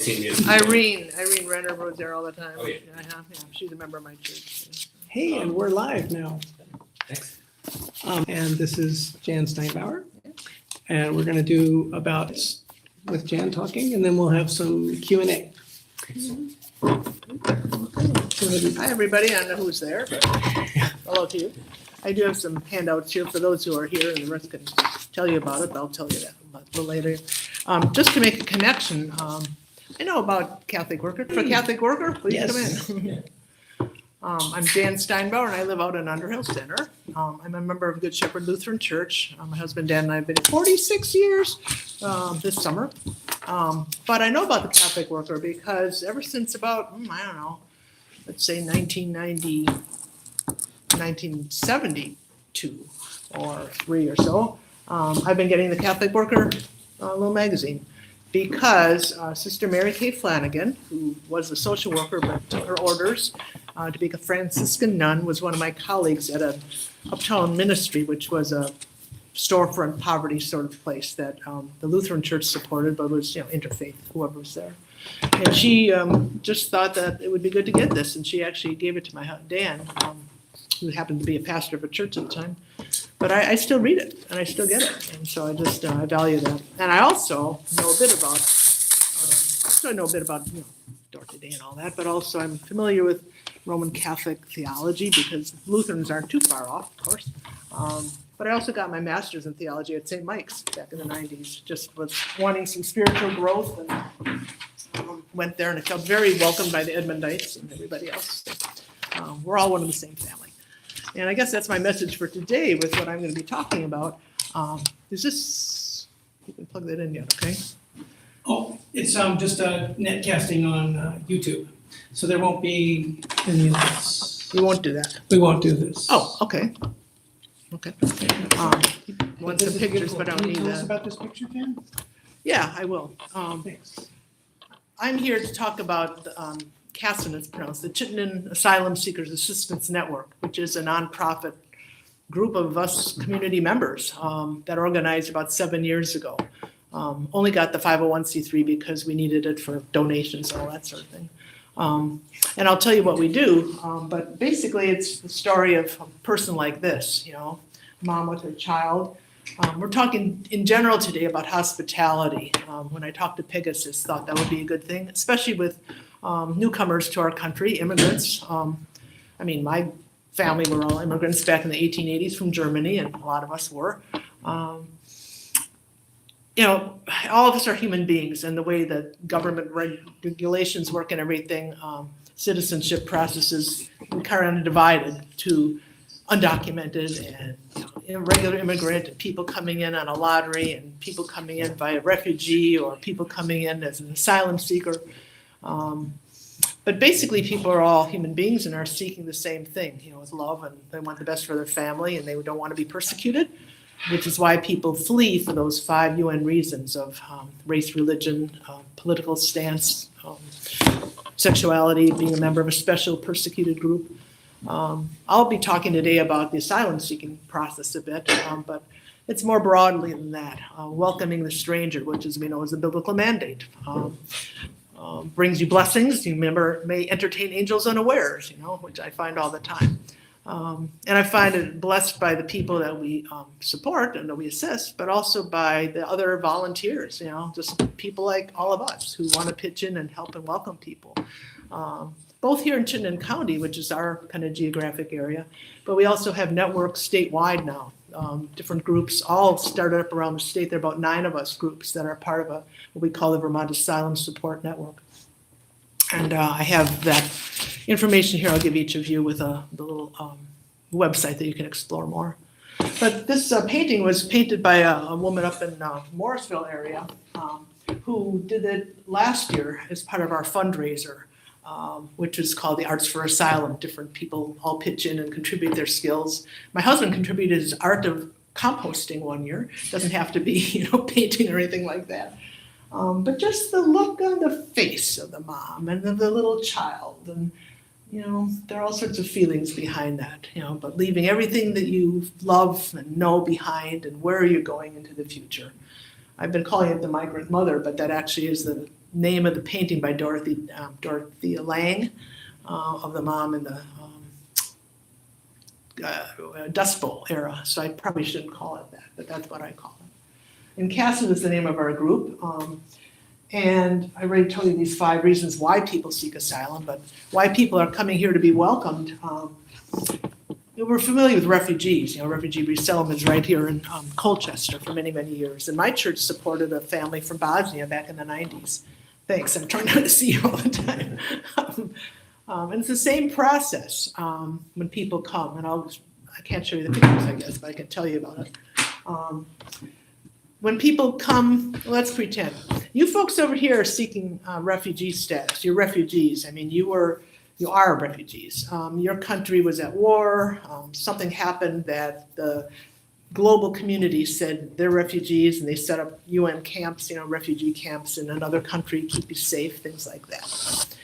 Irene Renner was there all the time. Oh, yeah. Yeah, she's a member of my church. Hey, and we're live now. Thanks. And this is Jan Steinbauer. And we're going to do about with Jan talking, and then we'll have some Q&A. Hi, everybody. I don't know who's there, but hello to you. I do have some handouts here for those who are here, and the rest can tell you about it, but I'll tell you that a little later. Just to make a connection, I know about Catholic Worker. For Catholic Worker, please Yes. come in. I'm Jan Steinbauer, and I live out in Underhill Center. I'm a member of Good Shepherd Lutheran Church. My husband Dan and I have been 46 years this summer. But I know about the Catholic Worker because ever since about, I don't know, let's say 1972 or 3 or so, I've been getting the Catholic Worker little magazine because Sister Mary Kay Flanagan, who was a social worker but took her orders to be a Franciscan nun, was one of my colleagues at a uptown ministry, which was a storefront poverty sort of place that the Lutheran Church supported, but was interfaith, whoever was there. And she just thought that it would be good to get this, and she actually gave it to my husband Dan, who happened to be a pastor of a church at the time. But I still read it, and I still get it, and so I just I value that. And I also know a bit about, Dorothy Day and all that, but also I'm familiar with Roman Catholic theology because Lutherans aren't too far off, of course. But I also got my master's in theology at St. Mike's back in the 90s. Just was wanting some spiritual growth and went there, and I felt very welcomed by the Edmondites and everybody else. We're all one of the same family. And I guess that's my message for today with what I'm going to be talking about. Is this, you can plug that in yet, okay? Oh, it's just net casting on YouTube. So there won't be any of this. You won't do that. We won't do this. Oh, okay. Okay. Want some pictures, but I don't need Can you tell us that. about this picture, Jan? Yeah, I will. Thanks. I'm here to talk about CASAN, it's pronounced, the Chittenden Asylum Seekers Assistance Network, which is a nonprofit group of us community members that organized about 7 years ago. Only got the 501c3 because we needed it for donations and all that sort of thing. And I'll tell you what we do, but basically it's the story of a person like this, mom with her child. We're talking in general today about hospitality. When I talked to Pegasus, thought that would be a good thing, especially with newcomers to our country, immigrants. My family were all immigrants back in the 1880s from Germany, and a lot of us were. All of us are human beings, and the way that government regulations work and everything, citizenship processes, we kind of divided to undocumented and irregular immigrant, and people coming in on a lottery, and people coming in by a refugee, or people coming in as an asylum seeker. But basically, people are all human beings and are seeking the same thing, with love, and they want the best for their family, and they don't want to be persecuted, which is why people flee for those 5 UN reasons of race, religion, political stance, sexuality, being a member of a special persecuted group. I'll be talking today about the asylum seeking process a bit, but it's more broadly than that. Welcoming the stranger, which as we know is a biblical mandate. Brings you blessings. You may entertain angels unawares, which I find all the time. And I find it blessed by the people that we support and that we assist, but also by the other volunteers, just people like all of us who want to pitch in and help and welcome people. Both here in Chittenden County, which is our kind of geographic area, but we also have networks statewide now. Different groups all started up around the state. There are about 9 of us groups that are part of what we call the Vermont Asylum Support Network. And I have that information here. I'll give each of you with the little website that you can explore more. But this painting was painted by a woman up in Morrisville area who did it last year as part of our fundraiser, which is called the Arts for Asylum. Different people all pitch in and contribute their skills. My husband contributed his art of composting one year. Doesn't have to be, painting or anything like that. But just the look on the face of the mom and the little child, and there are all sorts of feelings behind that. But leaving everything that you love and know behind, and where are you going into the future? I've been calling it the migrant mother, but that actually is the name of the painting by Dorothea Lange of the mom in the Dust Bowl era. So I probably shouldn't call it that, but that's what I call it. And CASAN is the name of our group. And I already told you these 5 reasons why people seek asylum, but why people are coming here to be welcomed. We're familiar with refugees. Refugee resettlement is right here in Colchester for many, many years. And my church supported a family from Bosnia back in the 90s. Thanks, I'm trying not to see you all the time. And it's the same process when people come. And I can't show you the pictures, I guess, but I can tell you about it. When people come, let's pretend. You folks over here are seeking refugee status. You're refugees. I mean, you are refugees. Your country was at war. Something happened that the global community said they're refugees, and they set up UN camps, refugee camps in another country, keep you safe, things like that.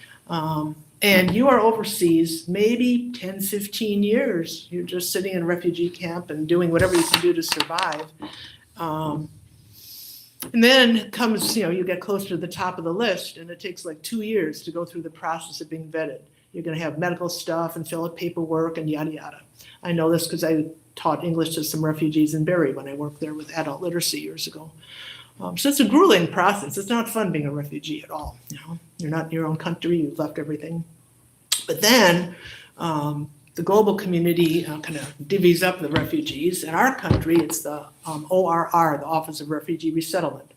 And you are overseas, maybe 10, 15 years. You're just sitting in a refugee camp and doing whatever you can do to survive. And then comes, you get closer to the top of the list, and it takes like 2 years to go through the process of being vetted. You're going to have medical stuff and fill out paperwork and yada, yada. I know this because I taught English to some refugees in Barrie when I worked there with adult literacy years ago. So it's a grueling process. It's not fun being a refugee at all. You're not in your own country. You've left everything. But then the global community kind of divvies up the refugees. In our country, it's the ORR, the Office of Refugee Resettlement.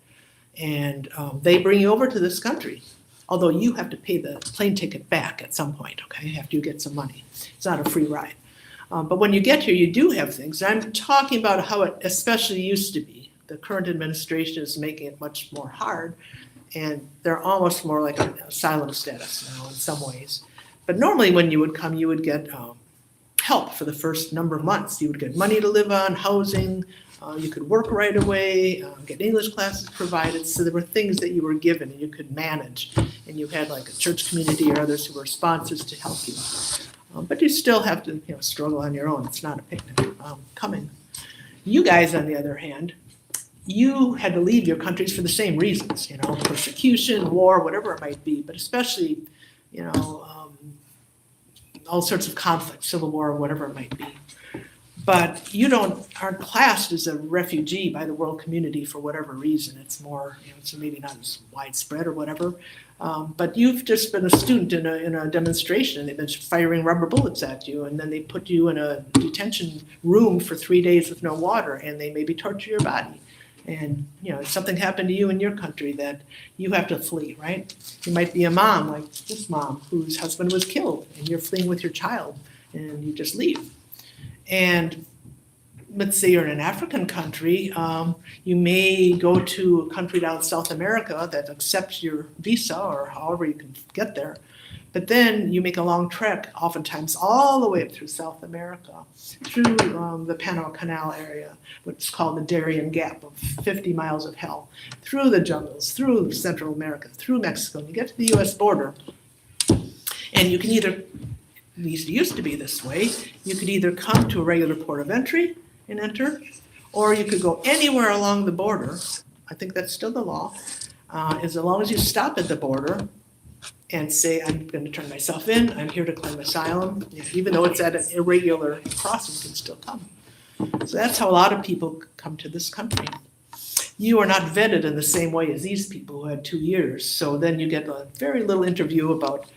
And they bring you over to this country, although you have to pay the plane ticket back at some point, okay, after you get some money. It's not a free ride. But when you get here, you do have things. I'm talking about how it especially used to be. The current administration is making it much more hard, and they're almost more like an asylum status now in some ways. But normally when you would come, you would get help for the first number of months. You would get money to live on, housing, you could work right away, get English classes provided. So there were things that you were given and you could manage. And you had like a church community or others who were sponsors to help you. But you still have to struggle on your own. It's not a picnic coming. You guys, on the other hand, you had to leave your countries for the same reasons, persecution, war, whatever it might be, but especially, all sorts of conflict, civil war, whatever it might be. But you aren't classed as a refugee by the world community for whatever reason. It's more, it's maybe not as widespread or whatever. But you've just been a student in a demonstration, and they've been firing rubber bullets at you, and then they put you in a detention room for 3 days with no water, and they maybe torture your body. And if something happened to you in your country that you have to flee, right? You might be a mom like this mom whose husband was killed, and you're fleeing with your child, and you just leave. And let's say you're in an African country, you may go to a country down South America that accepts your visa or however you can get there. But then you make a long trek, oftentimes all the way up through South America, through the Panama Canal area, which is called the Darien Gap of 50 miles of hell, through the jungles, through Central America, through Mexico, and you get to the US border. And you can either, at least it used to be this way, you could either come to a regular port of entry and enter, or you could go anywhere along the border. I think that's still the law, as long as you stop at the border and say, I'm going to turn myself in, I'm here to claim asylum. Even though it's at an irregular crossing, you can still come. So that's how a lot of people come to this country. You are not vetted in the same way as these people who had 2 years. So then you get a very little interview about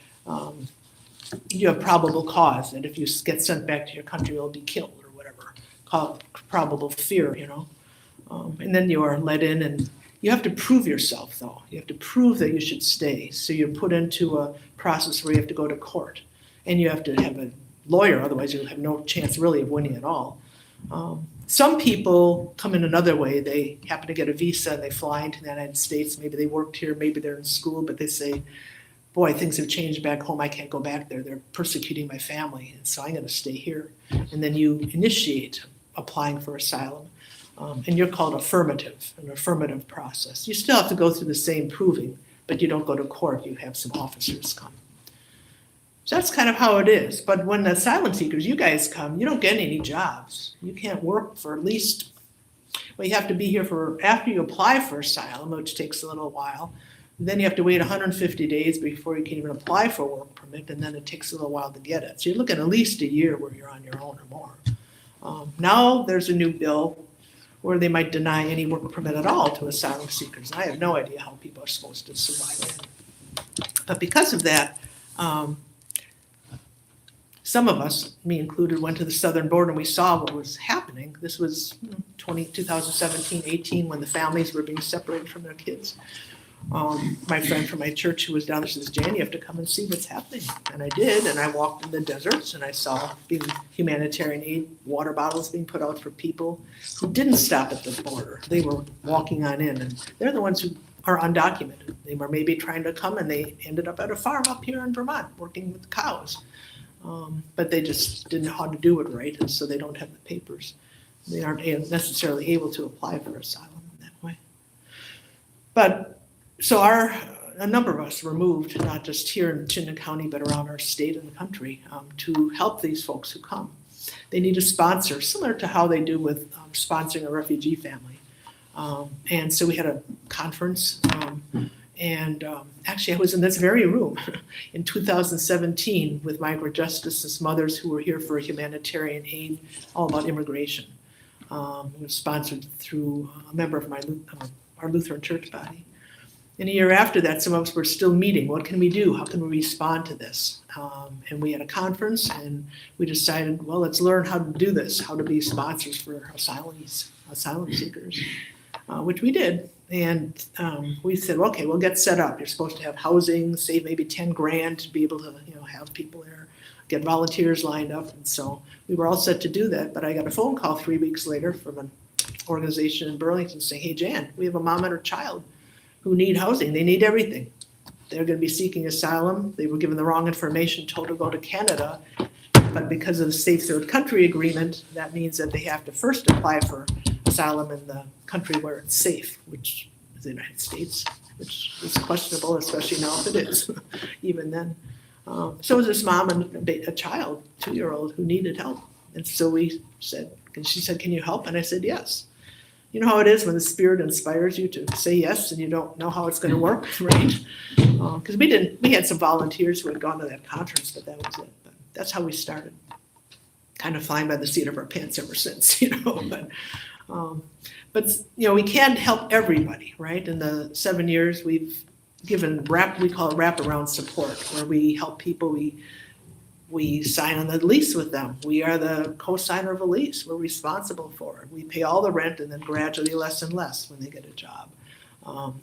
you have probable cause, that if you get sent back to your country, you'll be killed or whatever, called probable fear, and then you are let in, and you have to prove yourself, though. You have to prove that you should stay. So you're put into a process where you have to go to court, and you have to have a lawyer, otherwise you'll have no chance really of winning at all. Some people come in another way. They happen to get a visa and they fly into the United States. Maybe they worked here, maybe they're in school, but they say, boy, things have changed back home. I can't go back there. They're persecuting my family, and so I'm going to stay here. And then you initiate applying for asylum. And you're called an affirmative process. You still have to go through the same proving, but you don't go to court. You have some officers come. So that's kind of how it is. But when the asylum seekers, you guys come, you don't get any jobs. You can't work for at least, you have to be here for, after you apply for asylum, which takes a little while, Then you have to wait 150 days before you can even apply for a work permit, and then it takes a little while to get it. So you're looking at least a year where you're on your own or more. Now there's a new bill where they might deny any work permit at all to asylum seekers. I have no idea how people are supposed to survive it. But because of that, some of us, me included, went to the southern border and we saw what was happening. This was 2017, 18, when the families were being separated from their kids. My friend from my church who was down there says, Jan, you have to come and see what's happening. And I did, and I walked in the deserts and I saw humanitarian aid, water bottles being put out for people who didn't stop at the border. They were walking on in, and they're the ones who are undocumented. They were maybe trying to come and they ended up at a farm up here in Vermont working with cows. But they just didn't know how to do it right, and so they don't have the papers. They aren't necessarily able to apply for asylum in that way. But so a number of us were moved, not just here in Chittenden County, but around our state and the country, to help these folks who come. They need a sponsor, similar to how they do with sponsoring a refugee family. And so we had a conference, and actually I was in this very room in 2017 with migrant justices, mothers who were here for humanitarian aid, all about immigration. It was sponsored through a member of our Lutheran church body. And a year after that, some of us were still meeting. What can we do? How can we respond to this? And we had a conference, and we decided, well, let's learn how to do this, how to be sponsors for asylum seekers, which we did. And we said, okay, we'll get set up. You're supposed to have housing, save maybe 10 grand to be able to, have people there, get volunteers lined up. And so we were all set to do that. But I got a phone call 3 weeks later from an organization in Burlington saying, hey, Jan, we have a mom and her child who need housing. They need everything. They're going to be seeking asylum. They were given the wrong information, told to go to Canada. But because of the Safe Third Country Agreement, that means that they have to first apply for asylum in the country where it's safe, which is the United States, which is questionable, especially now if it is, even then. So was this mom and a child, 2-year-old, who needed help. And so we said, and she said, can you help? And I said, yes. You know how it is when the Spirit inspires you to say yes and you don't know how it's going to work, right? Because we had some volunteers who had gone to that conference, but that was it. But that's how we started. Kind of flying by the seat of our pants ever since, But we can't help everybody, right? In the 7 years, we've given we call it wraparound support, where we help people. We sign on the lease with them. We are the co-signer of a lease. We're responsible for it. We pay all the rent and then gradually less and less when they get a job.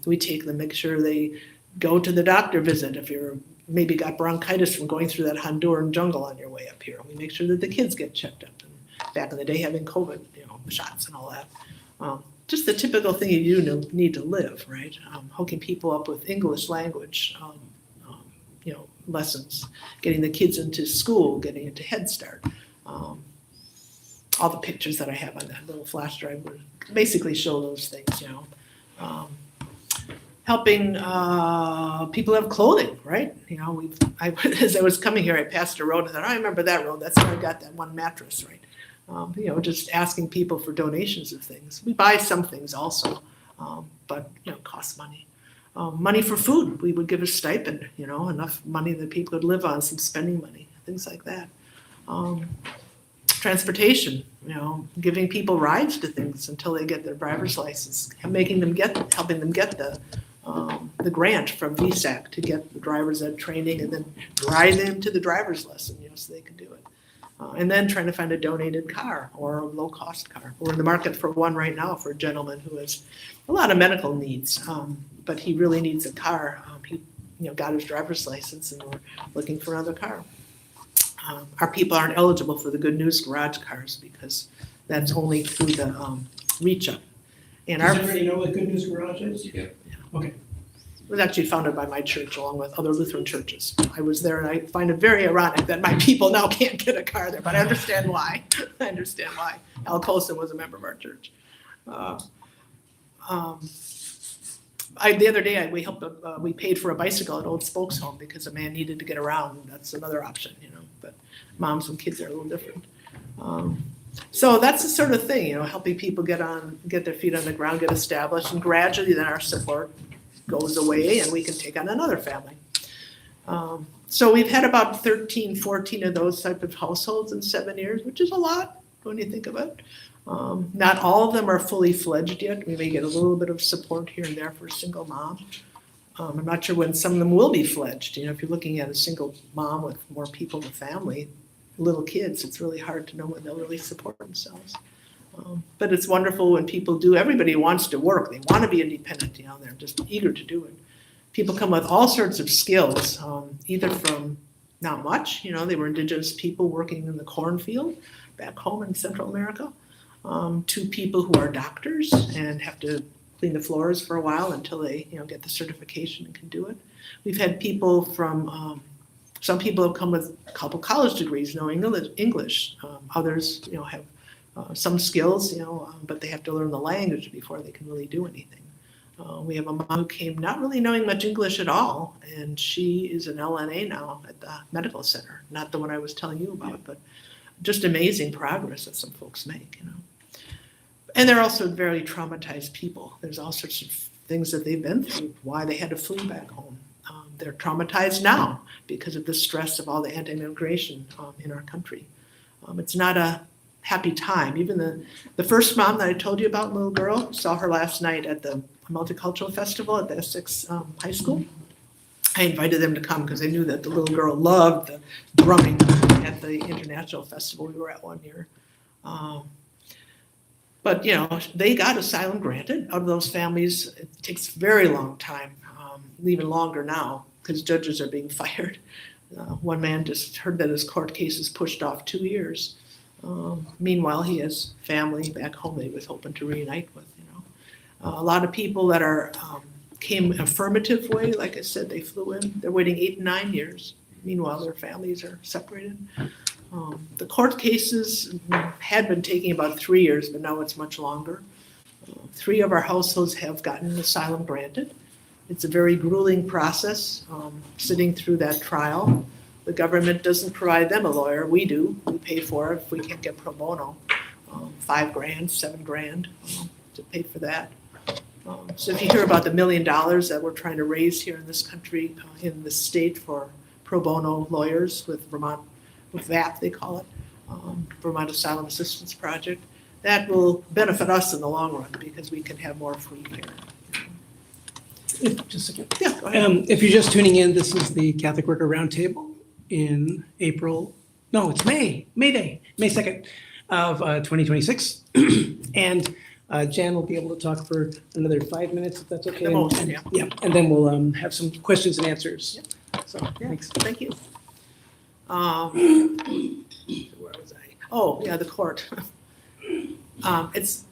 We take them, make sure they go to the doctor visit if you're maybe got bronchitis from going through that Honduran jungle on your way up here. We make sure that the kids get checked up. And back in the day, having COVID, shots and all that. Just the typical thing you do need to live, right? Hooking people up with English language, lessons, getting the kids into school, getting into Head Start. All the pictures that I have on that little flash drive would basically show those things, helping people have clothing, right? As I was coming here, I passed a road and I thought, I remember that road. That's where I got that one mattress, right? Just asking people for donations of things. We buy some things also, but it costs money. Money for food. We would give a stipend, enough money that people could live on, some spending money, things like that. Transportation, giving people rides to things until they get their driver's license, helping them get the grant from VSAC to get the driver's ed training and then drive them to the driver's lesson, so they can do it. And then trying to find a donated car or a low-cost car. We're in the market for one right now for a gentleman who has a lot of medical needs, but he really needs a car. He got his driver's license and we're looking for another car. Our people aren't eligible for the Good News Garage cars because that's only through the reach up. And Does everybody know what Good News Garage is? Yeah. Okay. It was actually founded by my church along with other Lutheran churches. I was there and I find it very ironic that my people now can't get a car there, but I understand why. Al Colson was a member of our church. The other day we paid for a bicycle at Old Spokes Home because a man needed to get around. That's another option, but moms and kids are a little different. So that's the sort of thing, helping people get their feet on the ground, get established, and gradually then our support goes away and we can take on another family. So we've had about 13, 14 of those type of households in 7 years, which is a lot when you think of it. Not all of them are fully fledged yet. We may get a little bit of support here and there for a single mom. I'm not sure when some of them will be fledged. You know, if you're looking at a single mom with more people in the family, little kids, it's really hard to know when they'll really support themselves. But it's wonderful when people do. Everybody wants to work. They want to be independent. You know, they're just eager to do it. People come with all sorts of skills, either from not much. You know, they were indigenous people working in the cornfield back home in Central America, to people who are doctors and have to clean the floors for a while until they, you know, get the certification and can do it. We've had people from, some people have come with a couple college degrees knowing English. Others, you know, have some skills, you know, but they have to learn the language before they can really do anything. We have a mom who came not really knowing much English at all, and she is an LNA now at the medical center. Not the one I was telling you about, but just amazing progress that some folks make, you know. And they're also very traumatized people. There's all sorts of things that they've been through, why they had to flee back home. They're traumatized now because of the stress of all the anti-immigration in our country. It's not a happy time. Even the first mom that I told you about, little girl, saw her last night at the multicultural festival at the Essex High School. I invited them to come because I knew that the little girl loved the drumming at the international festival we were at one year. But, you know, they got asylum granted. Out of those families, it takes a very long time, even longer now, because judges are being fired. One man just heard that his court case is pushed off 2 years. Meanwhile, he has family back home that he was hoping to reunite with, you know. A lot of people that are came affirmative way, like I said, they flew in. They're waiting 8 and 9 years. Meanwhile, their families are separated. The court cases had been taking about 3 years, but now it's much longer. 3 of our households have gotten asylum granted. It's a very grueling process, sitting through that trial. The government doesn't provide them a lawyer. We do. We pay for it if we can't get pro bono. $5,000, $7,000 to pay for that. So if you hear about the $1 million that we're trying to raise here in this country, in the state for pro bono lawyers with Vermont, with VAP they call it, Vermont Asylum Assistance Project, that will benefit us in the long run because we can have more free care. Just a second. Yeah, go ahead. If you're just tuning in, this is the Catholic Worker Roundtable in April. No, it's May 2nd of 2026. And Jan will be able to talk for another 5 minutes, if that's okay. The most, and, yeah. Yeah, and then we'll have some questions and answers. Yep. So Yeah, thanks. thank you. Where was I? Oh, yeah, the court. It's,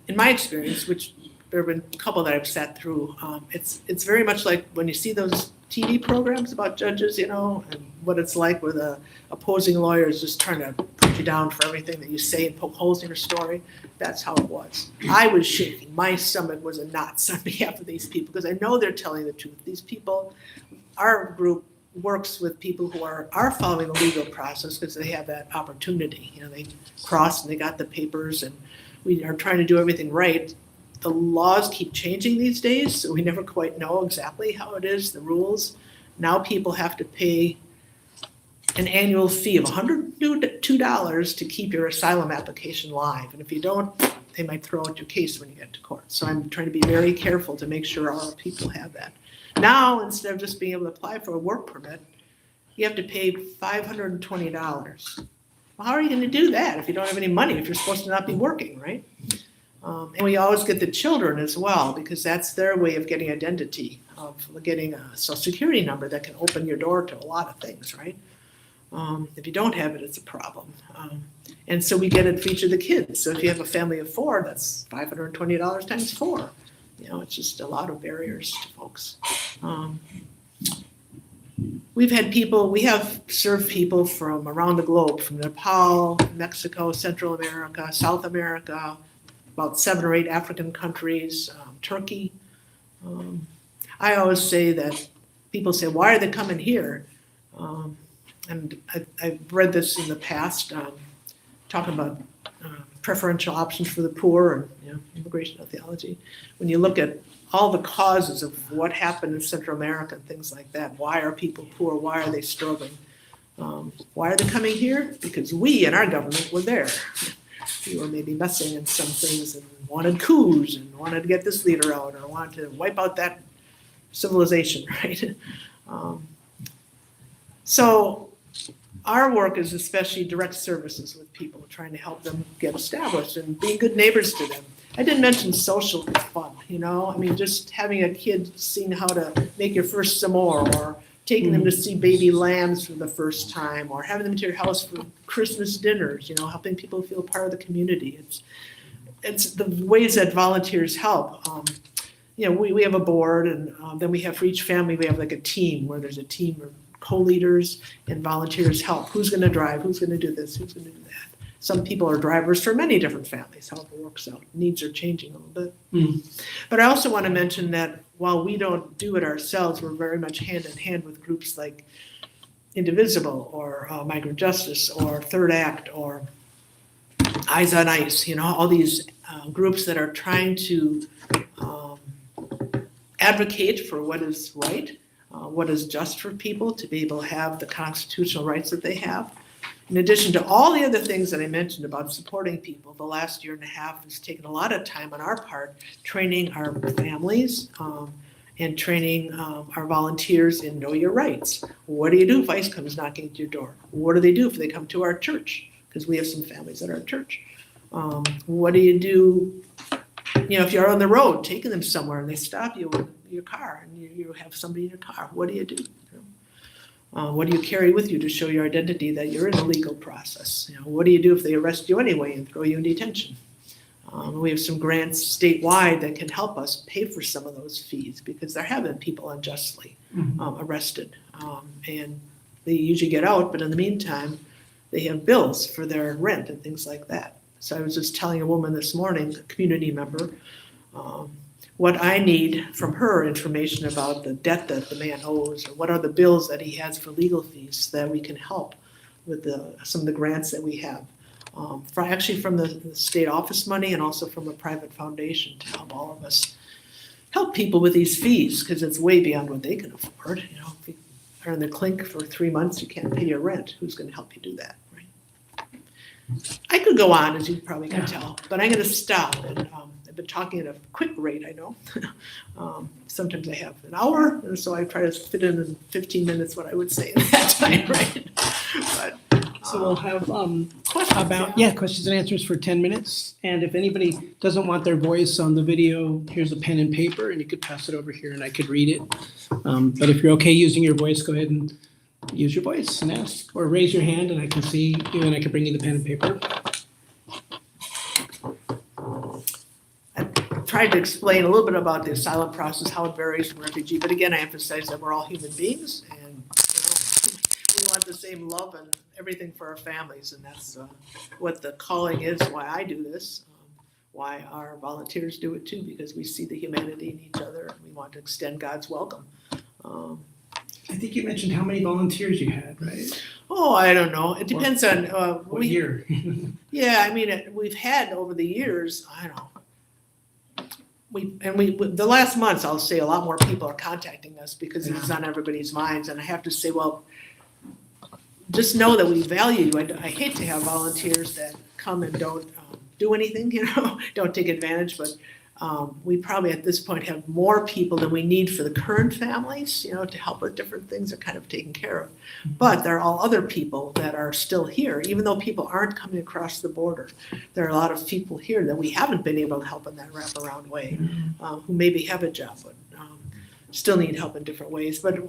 in my experience, which there have been a couple that I've sat through, it's very much like when you see those TV programs about judges, you know, and what it's like where the opposing lawyer is just trying to put you down for everything that you say and poke holes in your story. That's how it was. I was shaking. My stomach was in knots on behalf of these people because I know they're telling the truth. These people, our group works with people who are following the legal process because they have that opportunity. You know, they crossed and they got the papers, and we are trying to do everything right. The laws keep changing these days, so we never quite know exactly how it is, the rules. Now people have to pay an annual fee of $102 to keep your asylum application live. And if you don't, they might throw out your case when you get to court. So I'm trying to be very careful to make sure all people have that. Now, instead of just being able to apply for a work permit, you have to pay $520. Well, how are you going to do that if you don't have any money, if you're supposed to not be working, right? And we always get the children as well, because that's their way of getting identity, of getting a social security number that can open your door to a lot of things, right? If you don't have it, it's a problem. And so we get it for each of the kids. So if you have a family of 4, that's $520 times 4. You know, it's just a lot of barriers to folks. We have served people from around the globe, from Nepal, Mexico, Central America, South America, about 7 or 8 African countries, Turkey. I always say that people say, why are they coming here? And I've read this in the past, talking about preferential options for the poor and immigration theology. When you look at all the causes of what happened in Central America and things like that. Why are people poor? Why are they struggling? Why are they coming here? Because we in our government were there. We were maybe messing in some things and wanted coups and wanted to get this leader out or wanted to wipe out that civilization, right? So our work is especially direct services with people, trying to help them get established and being good neighbors to them. I didn't mention social fun, I mean, just having a kid seeing how to make your first s'more, or taking them to see baby lambs for the first time, or having them to your house for Christmas dinners, helping people feel part of the community. It's the ways that volunteers help. We have a board, and then we have for each family, we have like a team where there's a team of co-leaders and volunteers help. Who's going to drive? Who's going to do this? Who's going to do that? Some people are drivers for many different families, how it works out. Needs are changing a little bit. But I also want to mention that while we don't do it ourselves, we're very much hand in hand with groups like Indivisible or Migrant Justice or Third Act or Eyes on Ice, all these groups that are trying to advocate for what is right, what is just for people to be able to have the constitutional rights that they have. In addition to all the other things that I mentioned about supporting people, the last year and a half has taken a lot of time on our part, training our families and training our volunteers in know your rights. What do you do if ICE comes knocking at your door? What do they do if they come to our church? Because we have some families at our church. What do you do, if you're on the road taking them somewhere and they stop you in your car and you have somebody in your car? What do you do? What do you carry with you to show your identity that you're in the legal process? What do you do if they arrest you anyway and throw you in detention? We have some grants statewide that can help us pay for some of those fees because there have been people unjustly arrested. And they usually get out, but in the meantime, they have bills for their rent and things like that. So I was just telling a woman this morning, a community member, what I need from her information about the debt that the man owes, or what are the bills that he has for legal fees that we can help with some of the grants that we have. Actually from the state office money and also from a private foundation to help all of us help people with these fees because it's way beyond what they can afford. If you are in the clink for 3 months, you can't pay your rent. Who's going to help you do that, right? I could go on, as you probably can tell, but I'm going to stop. And I've been talking at a quick rate, I know. Sometimes I have an hour, and so I try to fit in 15 minutes what I would say in that time, right? But, So we'll have questions, questions and answers for 10 minutes. And if anybody doesn't want their voice on the video, here's a pen and paper, and you could pass it over here and I could read it. But if you're okay using your voice, go ahead and use your voice and ask, or raise your hand and I can see you and I can bring you the pen and paper. Tried to explain a little bit about the asylum process, how it varies from refugee, but again, I emphasize that we're all human beings and we want the same love and everything for our families, and that's what the calling is, why I do this, why our volunteers do it too, because we see the humanity in each other and we want to extend God's welcome. I think you mentioned how many volunteers you had, right? Oh, I don't know. It depends on What year? Yeah, I mean, we've had over the years, I don't know. The last months, I'll say a lot more people are contacting us because it's on everybody's minds. And I have to say, well, just know that we value you. I hate to have volunteers that come and don't do anything, don't take advantage. But we probably at this point have more people than we need for the current families, to help with different things are kind of taken care of. But there are all other people that are still here, even though people aren't coming across the border. There are a lot of people here that we haven't been able to help in that wraparound way, who maybe have a job, but still need help in different ways. But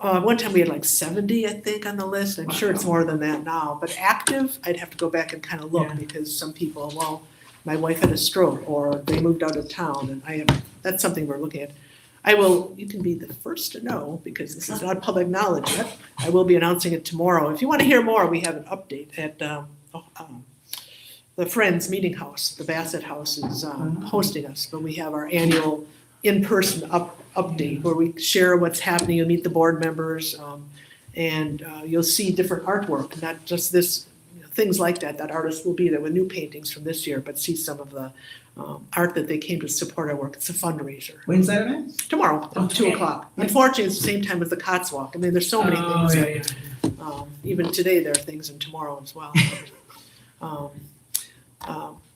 one time we had like 70, I think, on the list. I'm sure it's more than that now. But active, I'd have to go back and kind of look because some people, well, my wife had a stroke or they moved out of town, and that's something we're looking at. You can be the first to know because this is not public knowledge yet. I will be announcing it tomorrow. If you want to hear more, we have an update at the Friends Meeting House. The Bassett House is hosting us, but we have our annual in-person update where we share what's happening. You'll meet the board members and you'll see different artwork, not just this, things like that. That artist will be there with new paintings from this year, but see some of the art that they came to support our work. It's a fundraiser. When's that event? Tomorrow Oh, at 2 o'clock. yeah. Unfortunately, it's the same time as the Cots Walk. I mean, there's so many Oh, things. yeah. Even today, there are things, and tomorrow as well.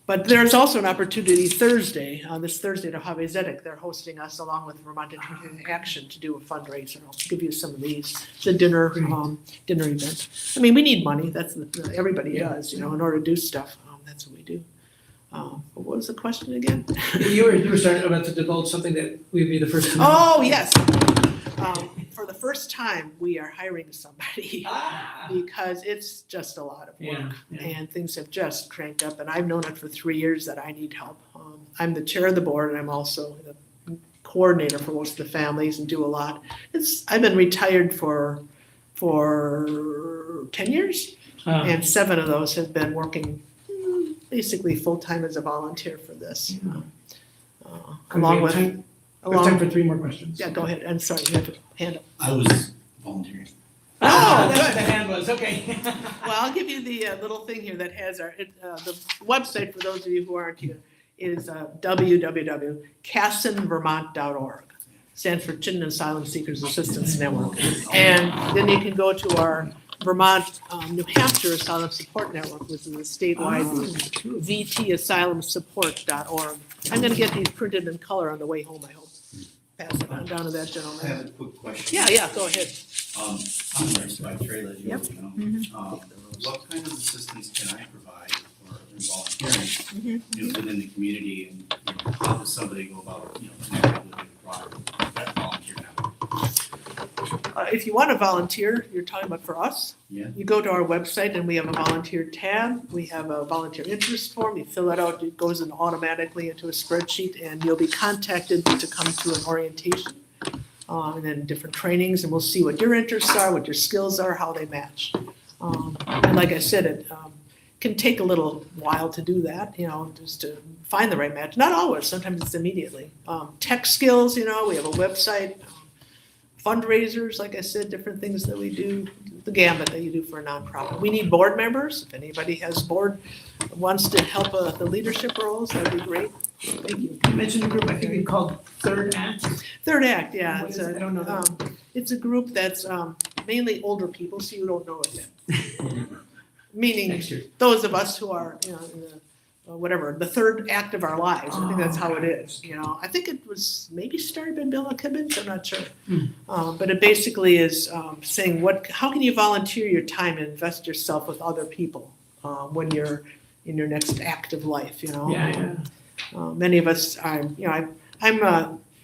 But there's also an opportunity Thursday, this Thursday at Have Zedek. They're hosting us along with Vermont Community Action to do a fundraiser. I'll give you some of these. It's a dinner event. I mean, we need money. Everybody does, in order to do stuff. That's what we do. What was the question again? You were starting about to divulge something that we'd be the first to know. Oh, yes. For the first time, we are hiring somebody because it's just a lot of work and things have just cranked up. And I've known it for 3 years that I need help. I'm the chair of the board and I'm also the coordinator for most of the families and do a lot. I've been retired for 10 years and 7 of those have been working basically full-time as a volunteer for this. Along with. We have time for 3 more questions. Yeah, go ahead. I'm sorry, you have a hand up. I was volunteering. Oh, that's what the hand was, okay. Well, I'll give you the little thing here that has the website for those of you who aren't here is www.casanvermont.org. Stands for Children and Asylum Seekers Assistance Network. And then you can go to our Vermont, New Hampshire Asylum Support Network, which is a statewide vtasylumsupport.org. I'm going to get these printed in color on the way home, I hope. Pass it on down to that I gentleman. have a quick question. Yeah, go ahead. I'm raised by trade, as you Yep. know. What kind of assistance can I provide for volunteering within the community, and how does somebody go about connecting with the broader that volunteer network? If you want to volunteer, you're talking about for us. Yeah. You go to our website and we have a volunteer tab. We have a volunteer interest form. You fill it out, it goes in automatically into a spreadsheet, and you'll be contacted to come to an orientation and then different trainings, and we'll see what your interests are, what your skills are, how they match. And like I said, it can take a little while to do that, just to find the right match. Not always, sometimes it's immediately. Tech skills, we have a website. Fundraisers, like I said, different things that we do, the gamut that you do for a nonprofit. We need board members. If anybody wants to help the leadership roles, that'd be great. Thank you. You mentioned a group, I think it's called Third Act. Third Act, yeah. What is it? I don't know that. It's a group that's mainly older people, so you don't know it yet. Meaning Next year. those of us who are, in the third act of our lives. I think that's how it is. I think it was maybe started by Bill Kibbins, I'm not sure. But it basically is saying how can you volunteer your time and invest yourself with other people when you're in your next active life, Many of us, I'm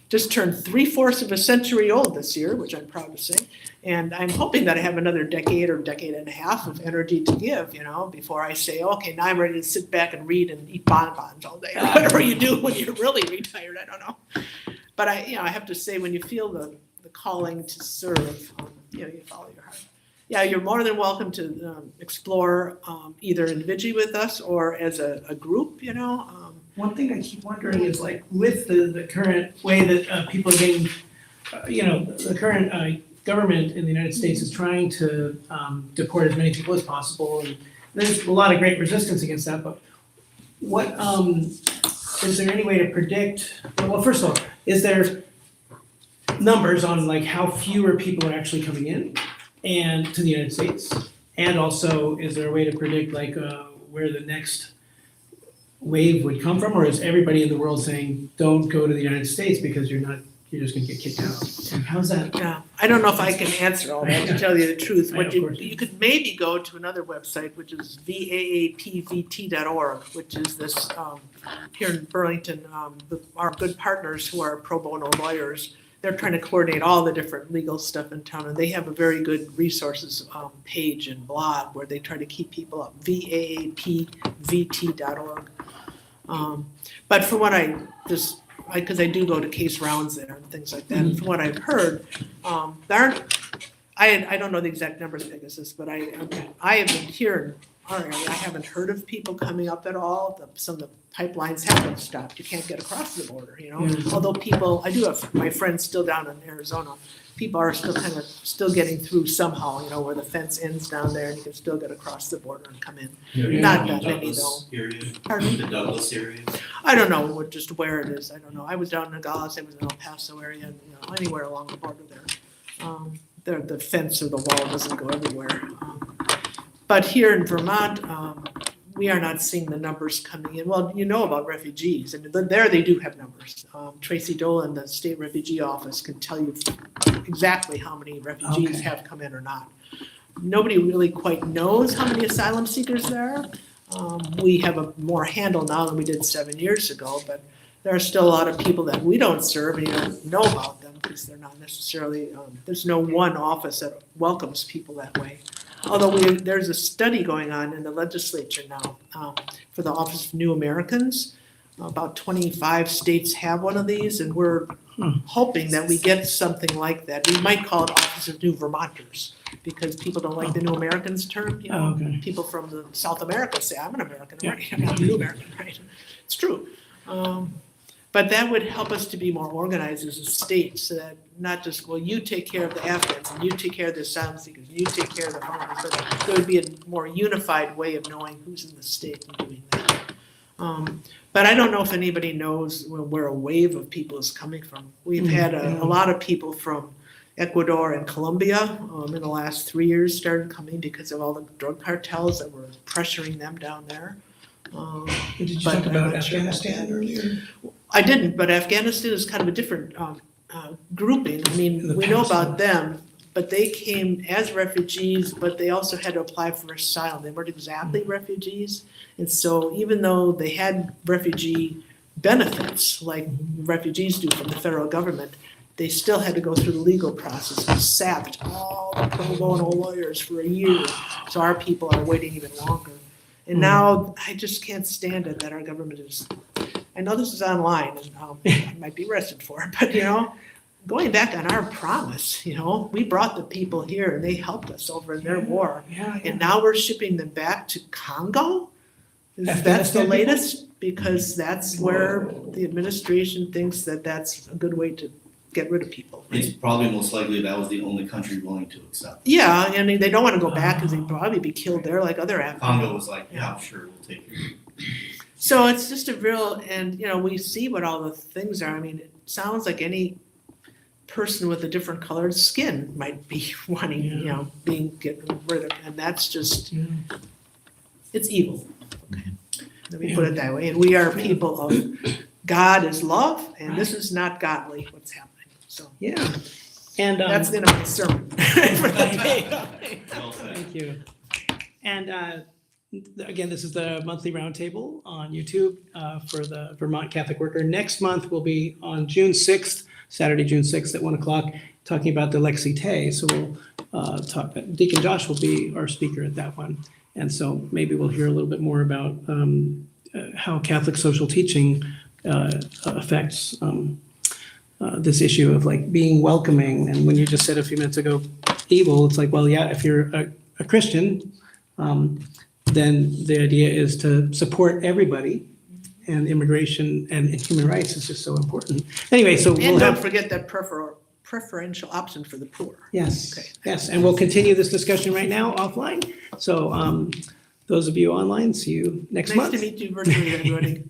just turned 3/4 of a century old this year, which I'm proud to say. And I'm hoping that I have another decade or decade and a half of energy to give, before I say, okay, now I'm ready to sit back and read and eat bonbons all day, or whatever you do when you're really retired, I don't know. But I have to say, when you feel the calling to serve, you follow your heart. Yeah, you're more than welcome to explore either individually with us or as a group, One thing I keep wondering is with the current way that people are getting, the current government in the United States is trying to deport as many people as possible, and there's a lot of great resistance against that. But what is there any way to predict? Well, first of all, is there numbers on how fewer people are actually coming in and to the United States, and also is there a way to predict where the next wave would come from, or is everybody in the world saying don't go to the United States because you're just going to get kicked out? How's that? Yeah, I don't know if I can answer all that, to tell you the truth. Right, What of course. you could maybe go to another website, which is vaapvt.org, which is this here in Burlington. Our good partners who are pro bono lawyers, they're trying to coordinate all the different legal stuff in town, and they have a very good resources page and blog where they try to keep people up. vaapvt.org. But from what because I do go to case rounds there and things like that, and from what I've heard, I don't know the exact numbers, Pegasus, but I have been here in our area, I haven't heard of people coming up at all. Some of the pipelines have been stopped. You can't get across the border, Although I do have my friends still down in Arizona people are still getting through somehow, where the fence ends down there and you can still get across the border and come in. Not that many though. Area, Pardon? the Douglas area. I don't know just where it is. I don't know. I was down in Nogales, I was in El Paso area, and, anywhere along the border there. The fence or the wall doesn't go everywhere. But here in Vermont, we are not seeing the numbers coming in. Well, about refugees, and there they do have numbers. Tracy Dolan, the state refugee office, can tell you exactly how many refugees have come in or not. Nobody really quite knows how many asylum seekers there are. We have a more handle now than we did 7 years ago, but there are still a lot of people that we don't serve and you don't know about them because they're not necessarily, there's no one office that welcomes people that way. Although there's a study going on in the legislature now for the Office of New Americans. About 25 states have one of these, and we're hoping that we get something like that. We might call it Office of New Vermonters, because people don't like the New Americans term. People from South America say, I'm an American, right? I'm not a New American, right? It's true. But that would help us to be more organized as a state, so that not just, well, you take care of the Afghans, and you take care of the asylum seekers, and you take care of the homeless, but there would be a more unified way of knowing who's in the state and doing that. But I don't know if anybody knows where a wave of people is coming from. We've had a lot of people from Ecuador and Colombia in the last 3 years started coming because of all the drug cartels that were pressuring them down there. Did you talk about Afghanistan earlier? I didn't, but Afghanistan is kind of a different grouping. I mean, we know about them, but they came as refugees, but they also had to apply for asylum. They weren't exactly refugees. And so even though they had refugee benefits, like refugees do from the federal government, they still had to go through the legal process. We sapped all the pro bono lawyers for a year. So our people are waiting even longer. And now I just can't stand it that our government is, I know this is online and I might be arrested for it, but going back on our promise, we brought the people here and they helped us over in their war. And now we're shipping them back to Congo? That's the latest? Because that's where the administration thinks that that's a good way to get rid of people. Right? It's probably most likely that was the only country willing to accept. Yeah, I mean, they don't want to go back because they'd probably be killed there like other Afghans. Congo was like, yeah, sure, we'll take you. So it's just a real, and we see what all the things are. I mean, it sounds like any person with a different colored skin might be wanting, getting rid of, and that's just, it's evil. Okay, let me put it that way. And we are people of God is love, and this is not godly what's happening. So and that's the end of my sermon for the day. Thank you. And again, this is the monthly roundtable on YouTube for the Vermont Catholic Worker. Next month will be on June 6th, Saturday, June 6th at 1 o'clock, talking about the Lexi Tay. So we'll talk. Deacon Josh will be our speaker at that one. And so maybe we'll hear a little bit more about how Catholic social teaching affects this issue of like being welcoming. And when you just said a few minutes ago, evil, it's like, well, yeah, if you're a Christian, then the idea is to support everybody, and immigration and human rights is just so important. Anyway, so And don't forget that preferential option for the poor. Yes, Okay. yes, and we'll continue this discussion right now offline. So those of you online, see you next month. Nice to meet you virtually, everybody.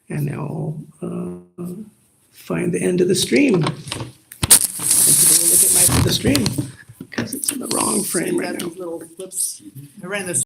And now I'll find the end of the stream. And take a look at the stream because it's in the wrong frame right now. Got these little flips. I ran this